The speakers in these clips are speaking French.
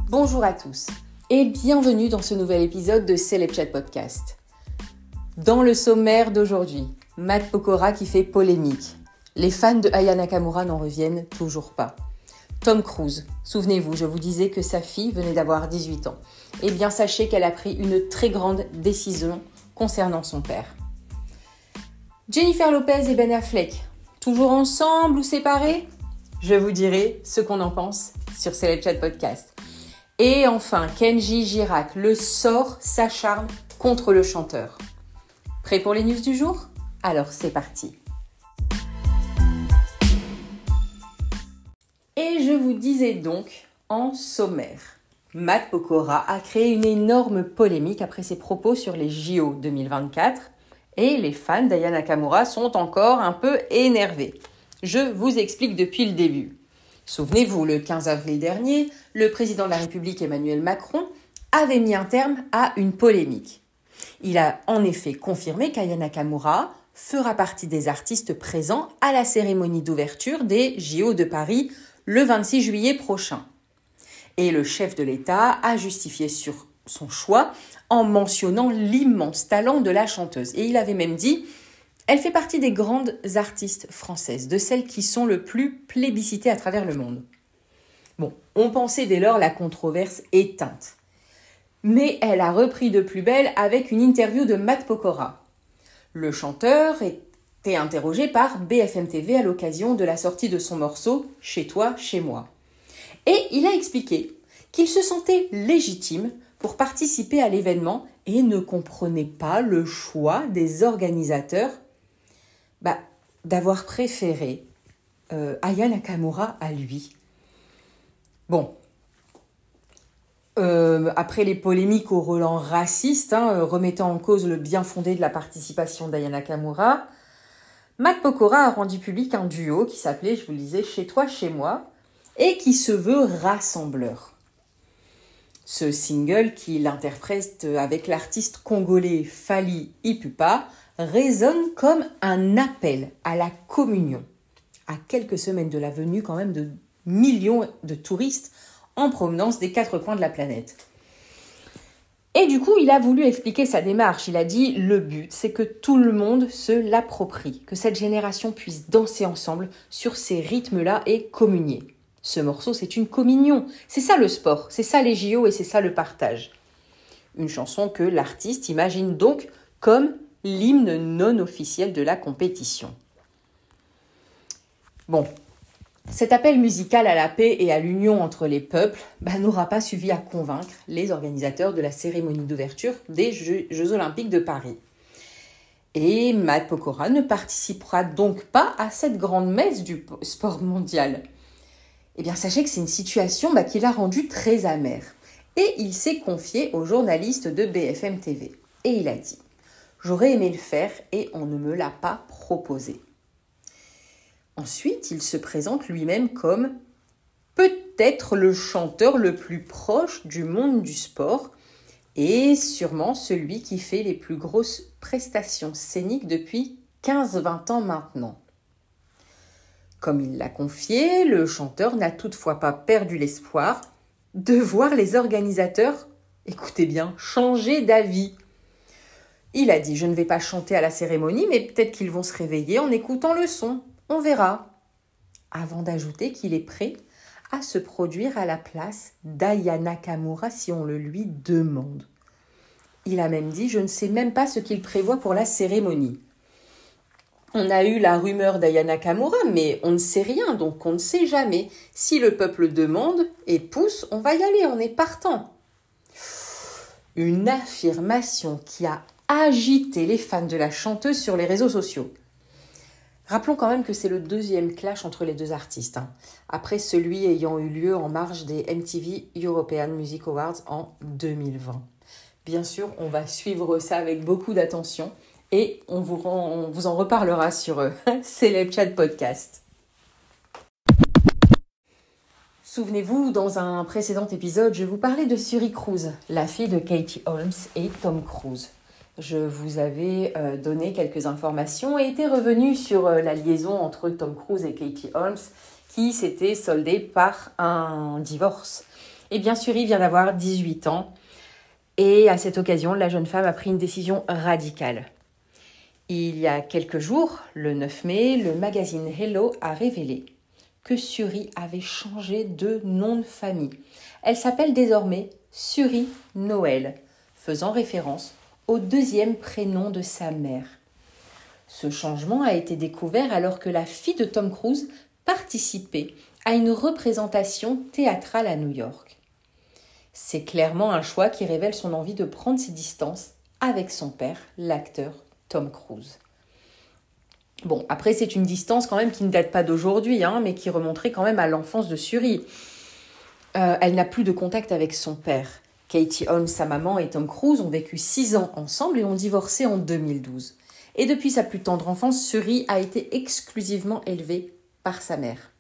Bonjour à tous et bienvenue dans ce nouvel épisode de Celeb Chat Podcast. Dans le sommaire d'aujourd'hui, Matt Pokora qui fait polémique. Les fans de Aya Nakamura n'en reviennent toujours pas. Tom Cruise, souvenez-vous, je vous disais que sa fille venait d'avoir 18 ans. Eh bien, sachez qu'elle a pris une très grande décision concernant son père. Jennifer Lopez et Ben Affleck, toujours ensemble ou séparés ? Je vous dirai ce qu'on en pense sur Celeb Chat Podcast. Et enfin, Kenji Girac, le sort s'acharne contre le chanteur. Prêt pour les news du jour ? Alors c'est parti. Et je vous disais donc en sommaire, Matt Pokora a créé une énorme polémique après ses propos sur les JO 2024 et les fans d'Aya Nakamura sont encore un peu énervés. Je vous explique depuis le début. Souvenez-vous, le 15 avril dernier, le président de la République Emmanuel Macron avait mis un terme à une polémique. Il a en effet confirmé qu'Aya Nakamura fera partie des artistes présents à la cérémonie d'ouverture des JO de Paris le 26 juillet prochain. Et le chef de l'État a justifié sur son choix en mentionnant l'immense talent de la chanteuse. Et il avait même dit « Elle fait partie des grandes artistes françaises, de celles qui sont le plus plébiscitées à travers le monde. » Bon, on pensait dès lors la controverse éteinte. Mais elle a repris de plus belle avec une interview de Matt Pokora. Le chanteur était interrogé par BFM TV à l'occasion de la sortie de son morceau « Chez toi, chez moi ». Et il a expliqué qu'il se sentait légitime pour participer à l'événement et ne comprenait pas le choix des organisateurs d'avoir préféré Aya Nakamura à lui. Bon, après les polémiques au relent raciste, remettant en cause le bien fondé de la participation d'Aya Nakamura, Matt Pokora a rendu public un duo qui s'appelait, je vous le disais, « Chez toi, chez moi » et qui se veut rassembleur. Ce single qu'il interprète avec l'artiste congolais Fally Ipupa résonne comme un appel à la communion, à quelques semaines de la venue quand même de millions de touristes en provenance des 4 coins de la planète. Et du coup, il a voulu expliquer sa démarche. Il a dit « Le but, c'est que tout le monde se l'approprie, que cette génération puisse danser ensemble sur ces rythmes-là et communier. » Ce morceau, c'est une communion. C'est ça le sport, c'est ça les JO et c'est ça le partage. Une chanson que l'artiste imagine donc comme l'hymne non officiel de la compétition. Bon, cet appel musical à la paix et à l'union entre les peuples n'aura pas suffi à convaincre les organisateurs de la cérémonie d'ouverture des Jeux Olympiques de Paris. Et Matt Pokora ne participera donc pas à cette grande messe du sport mondial. Eh bien, sachez que c'est une situation qui l'a rendu très amer. Et il s'est confié au journaliste de BFM TV. Et il a dit « J'aurais aimé le faire et on ne me l'a pas proposé. » Ensuite, il se présente lui-même comme peut-être le chanteur le plus proche du monde du sport et sûrement celui qui fait les plus grosses prestations scéniques depuis 15-20 ans maintenant. Comme il l'a confié, le chanteur n'a toutefois pas perdu l'espoir de voir les organisateurs, écoutez bien, changer d'avis. Il a dit « Je ne vais pas chanter à la cérémonie, mais peut-être qu'ils vont se réveiller en écoutant le son. On verra. » Avant d'ajouter qu'il est prêt à se produire à la place d'Aya Nakamura si on le lui demande. Il a même dit « Je ne sais même pas ce qu'il prévoit pour la cérémonie. » On a eu la rumeur d'Aya Nakamura, mais on ne sait rien, donc on ne sait jamais. Si le peuple demande et pousse, on va y aller, on est partant. Une affirmation qui a agité les fans de la chanteuse sur les réseaux sociaux. Rappelons quand même que c'est le 2e clash entre les deux artistes, après celui ayant eu lieu en marge des MTV European Music Awards en 2020. Bien sûr, on va suivre ça avec beaucoup d'attention. Et on vous en reparlera sur Celeb Chat Podcast. Souvenez-vous, dans un précédent épisode, je vous parlais de Suri Cruise, la fille de Katie Holmes et Tom Cruise. Je vous avais donné quelques informations et était revenue sur la liaison entre Tom Cruise et Katie Holmes qui s'était soldée par un divorce. Et bien sûr, il vient d'avoir 18 ans. Et à cette occasion, la jeune femme a pris une décision radicale. Il y a quelques jours, le 9 mai, le magazine Hello a révélé que Suri avait changé de nom de famille. Elle s'appelle désormais Suri Noël, faisant référence au deuxième prénom de sa mère. Ce changement a été découvert alors que la fille de Tom Cruise participait à une représentation théâtrale à New York. C'est clairement un choix qui révèle son envie de prendre ses distances avec son père, l'acteur Tom Cruise. Bon, après c'est une distance quand même qui ne date pas d'aujourd'hui, mais qui remonterait quand même à l'enfance de Suri. Elle n'a plus de contact avec son père. Katie Holmes, sa maman, et Tom Cruise ont vécu 6 ans ensemble et ont divorcé en 2012. Et depuis sa plus tendre enfance, Suri a été exclusivement élevée par sa mère.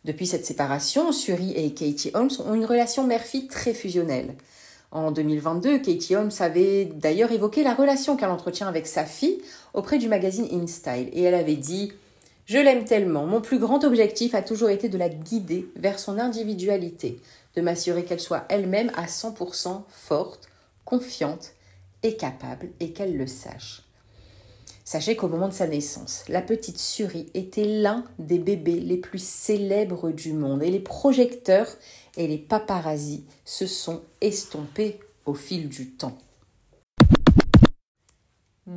Depuis cette séparation, Suri et Katie Holmes ont une relation mère-fille très fusionnelle. En 2022, Katie Holmes avait d'ailleurs évoqué la relation qu'elle entretient avec sa fille auprès du magazine InStyle. Et elle avait dit « Je l'aime tellement, mon plus grand objectif a toujours été de la guider vers son individualité, de m'assurer qu'elle soit elle-même à 100% forte, confiante et capable, et qu'elle le sache. » Sachez qu'au moment de sa naissance, la petite Suri était l'un des bébés les plus célèbres du monde et les projecteurs et les paparazzis se sont estompés au fil du temps.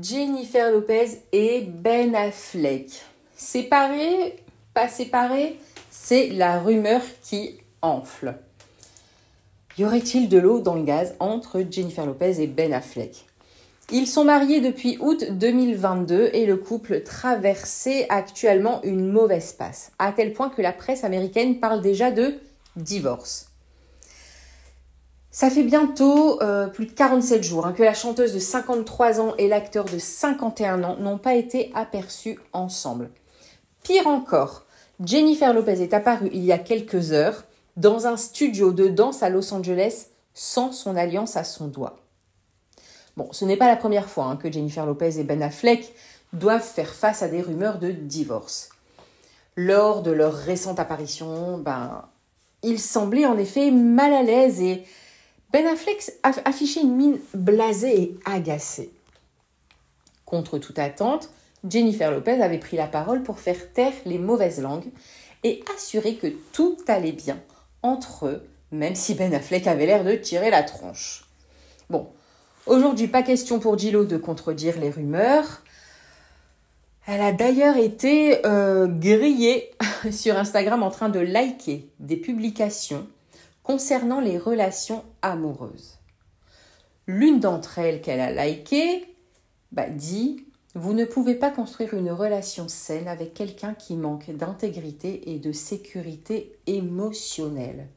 Jennifer Lopez et Ben Affleck. Séparés, pas séparés, c'est la rumeur qui enfle. Y aurait-il de l'eau dans le gaz entre Jennifer Lopez et Ben Affleck ? Ils sont mariés depuis août 2022 et le couple traversait actuellement une mauvaise passe, à tel point que la presse américaine parle déjà de divorce. Ça fait bientôt plus de 47 jours que la chanteuse de 53 ans et l'acteur de 51 ans n'ont pas été aperçus ensemble. Pire encore, Jennifer Lopez est apparue il y a quelques heures dans un studio de danse à Los Angeles sans son alliance à son doigt. Bon, ce n'est pas la première fois que Jennifer Lopez et Ben Affleck doivent faire face à des rumeurs de divorce. Lors de leur récente apparition, ils semblaient en effet mal à l'aise et Ben Affleck affichait une mine blasée et agacée. Contre toute attente, Jennifer Lopez avait pris la parole pour faire taire les mauvaises langues et assurer que tout allait bien entre eux, même si Ben Affleck avait l'air de tirer la tronche. Bon, aujourd'hui, pas question pour J-Lo de contredire les rumeurs. Elle a d'ailleurs été grillée sur Instagram en train de liker des publications concernant les relations amoureuses. L'une d'entre elles qu'elle a likée dit « Vous ne pouvez pas construire une relation saine avec quelqu'un qui manque d'intégrité et de sécurité émotionnelle. »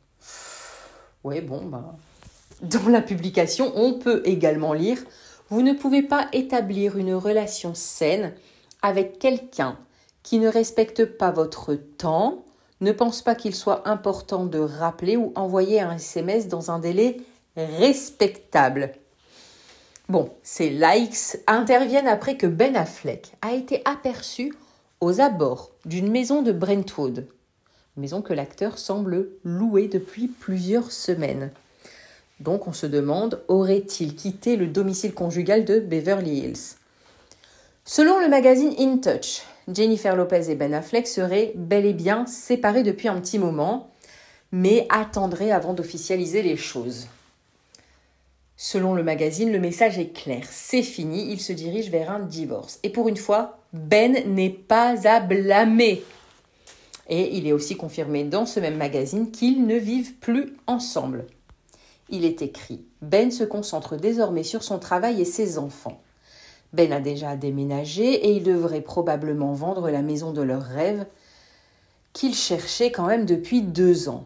Ouais, dans la publication, on peut également lire « Vous ne pouvez pas établir une relation saine avec quelqu'un qui ne respecte pas votre temps, ne pense pas qu'il soit important de rappeler ou envoyer un SMS dans un délai respectable. » Bon, ces likes interviennent après que Ben Affleck a été aperçu aux abords d'une maison de Brentwood, maison que l'acteur semble louer depuis plusieurs semaines. Donc on se demande, aurait-il quitté le domicile conjugal de Beverly Hills ? Selon le magazine In Touch, Jennifer Lopez et Ben Affleck seraient bel et bien séparés depuis un petit moment, mais attendraient avant d'officialiser les choses. Selon le magazine, le message est clair, c'est fini, il se dirige vers un divorce. Et pour une fois, Ben n'est pas à blâmer. Et il est aussi confirmé dans ce même magazine qu'ils ne vivent plus ensemble. Il est écrit « Ben se concentre désormais sur son travail et ses enfants. Ben a déjà déménagé et il devrait probablement vendre la maison de leurs rêves qu'ils cherchaient quand même depuis 2 ans.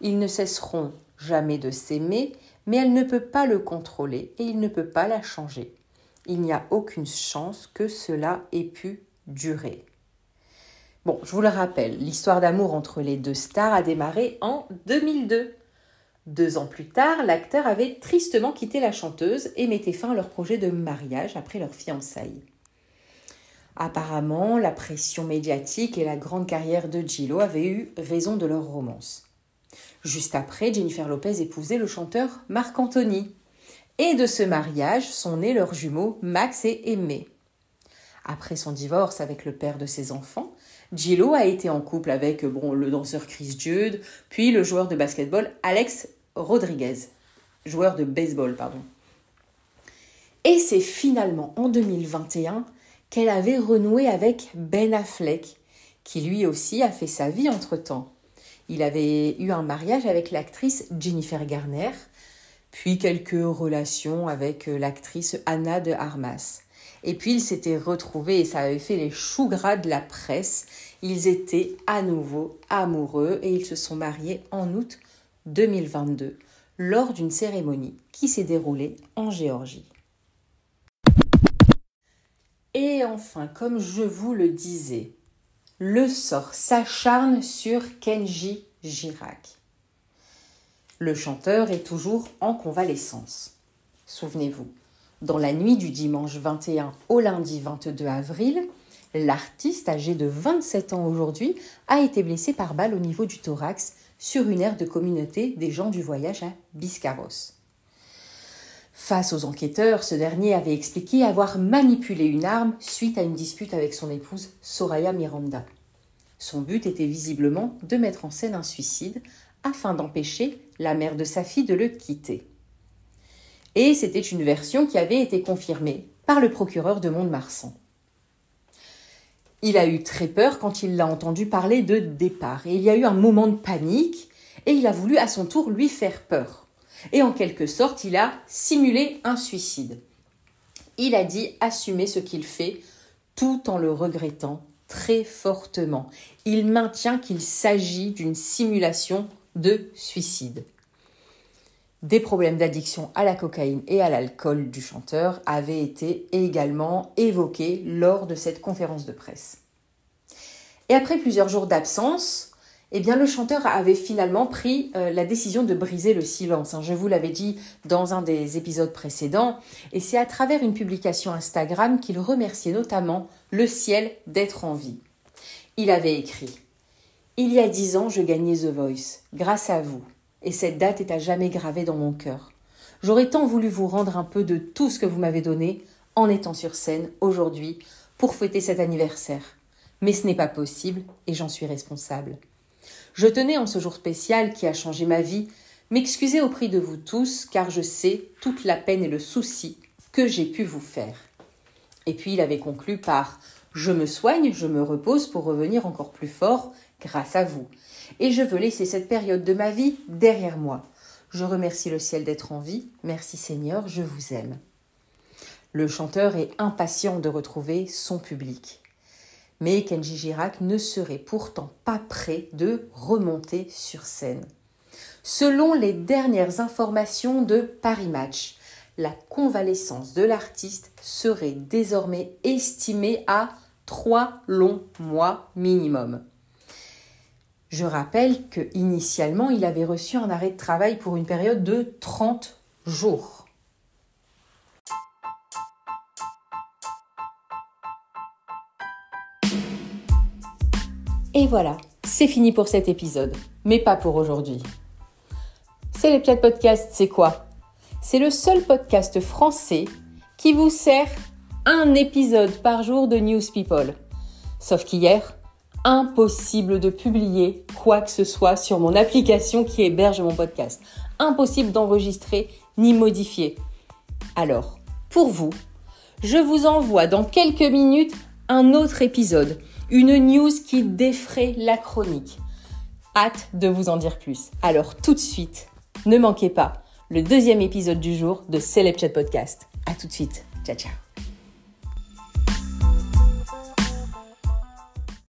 Ils ne cesseront jamais de s'aimer, mais elle ne peut pas le contrôler et il ne peut pas la changer. Il n'y a aucune chance que cela ait pu durer. » Bon, je vous le rappelle, l'histoire d'amour entre les deux stars a démarré en 2002. 2 ans plus tard, l'acteur avait tristement quitté la chanteuse et mettait fin à leur projet de mariage après leur fiançailles. Apparemment, la pression médiatique et la grande carrière de J-Lo avaient eu raison de leur romance. Juste après, Jennifer Lopez épousait le chanteur Marc Anthony. Et de ce mariage sont nés leurs jumeaux Max et Aimee. Après son divorce avec le père de ses enfants, J-Lo a été en couple avec le danseur Chris Judd, puis le joueur de basketball Alex Rodriguez. Joueur de baseball, pardon. Et c'est finalement en 2021 qu'elle avait renoué avec Ben Affleck, qui lui aussi a fait sa vie entre-temps. Il avait eu un mariage avec l'actrice Jennifer Garner, puis quelques relations avec l'actrice Anna de Armas. Et puis ils s'étaient retrouvés et ça avait fait les choux gras de la presse. Ils étaient à nouveau amoureux et ils se sont mariés en août 2022 lors d'une cérémonie qui s'est déroulée en Géorgie. Et enfin, comme je vous le disais, le sort s'acharne sur Kenji Girac. Le chanteur est toujours en convalescence. Souvenez-vous, dans la nuit du dimanche 21 au lundi 22 avril, l'artiste âgé de 27 ans aujourd'hui a été blessé par balle au niveau du thorax sur une aire de communauté des gens du voyage à Biscarrosse. Face aux enquêteurs, ce dernier avait expliqué avoir manipulé une arme suite à une dispute avec son épouse Soraya Miranda. Son but était visiblement de mettre en scène un suicide afin d'empêcher la mère de sa fille de le quitter. Et c'était une version qui avait été confirmée par le procureur de Mont-de-Marsan. Il a eu très peur quand il l'a entendu parler de départ. Et il y a eu un moment de panique et il a voulu à son tour lui faire peur. Et en quelque sorte, il a simulé un suicide. Il a dit assumer ce qu'il fait tout en le regrettant très fortement. Il maintient qu'il s'agit d'une simulation de suicide. Des problèmes d'addiction à la cocaïne et à l'alcool du chanteur avaient été également évoqués lors de cette conférence de presse. Et après plusieurs jours d'absence, le chanteur avait finalement pris la décision de briser le silence. Je vous l'avais dit dans un des épisodes précédents, et c'est à travers une publication Instagram qu'il remerciait notamment le ciel d'être en vie. Il avait écrit « Il y a 10 ans, je gagnais The Voice, grâce à vous. Et cette date est à jamais gravée dans mon cœur. J'aurais tant voulu vous rendre un peu de tout ce que vous m'avez donné en étant sur scène aujourd'hui pour fêter cet anniversaire. Mais ce n'est pas possible et j'en suis responsable. Je tenais en ce jour spécial qui a changé ma vie m'excuser au prix de vous tous car je sais toute la peine et le souci que j'ai pu vous faire. » Et puis il avait conclu par « Je me soigne, je me repose pour revenir encore plus fort grâce à vous. Et je veux laisser cette période de ma vie derrière moi. Je remercie le ciel d'être en vie. Merci Seigneur, je vous aime. » Le chanteur est impatient de retrouver son public. Mais Kenji Girac ne serait pourtant pas prêt de remonter sur scène. Selon les dernières informations de Paris Match, la convalescence de l'artiste serait désormais estimée à 3 longs mois minimum. Je rappelle qu'initialement, il avait reçu un arrêt de travail pour une période de 30 jours. Et voilà, c'est fini pour cet épisode, mais pas pour aujourd'hui. C'est les Piat Podcast, c'est quoi ? C'est le seul podcast français qui vous sert un épisode par jour de News People. Sauf qu'hier, impossible de publier quoi que ce soit sur mon application qui héberge mon podcast. Impossible d'enregistrer ni modifier. Alors, pour vous, je vous envoie dans quelques minutes un autre épisode, une news qui défraie la chronique. Hâte de vous en dire plus. Alors tout de suite, ne manquez pas le 2e épisode du jour de C'est les Piat Podcast. À tout de suite. Ciao, ciao.